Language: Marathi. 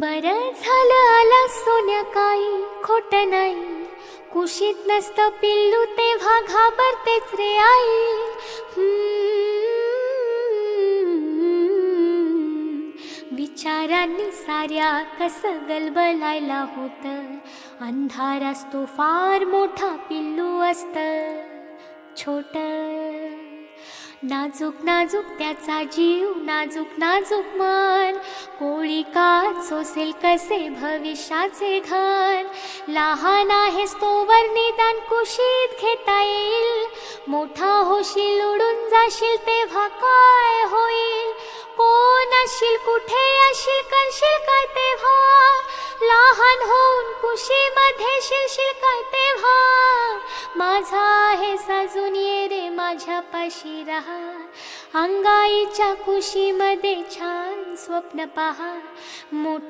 बरं झालं आला सोन्या, काही खोट नाही. कुशीत नसतं पिल्लू तेव्हा घाबरतेच रे आई. विचारांनी साऱ्या कसं गलबलायला होतं. अंधार असतो फार मोठा, पिल्लू असतं छोट. नाजूक नाजूक त्याचा जीव, नाजूक नाजूक मन. कोळी का सोसेल कसे भविष्याचे घन. लहान आहेस तोवर निदान कुशीत घेता येईल. मोठा होशील उडून जाशील तेव्हा काय होईल. कोण असशील कुठे असशील करशील काय तेव्हा. लहान होऊन कुशीमध्ये शिरशील काय तेव्हा. माझा आहे साजून ये रे माझ्यापाशी राहा. अंगाईच्या कुशीमध्ये छान स्वप्न पहा. मोठी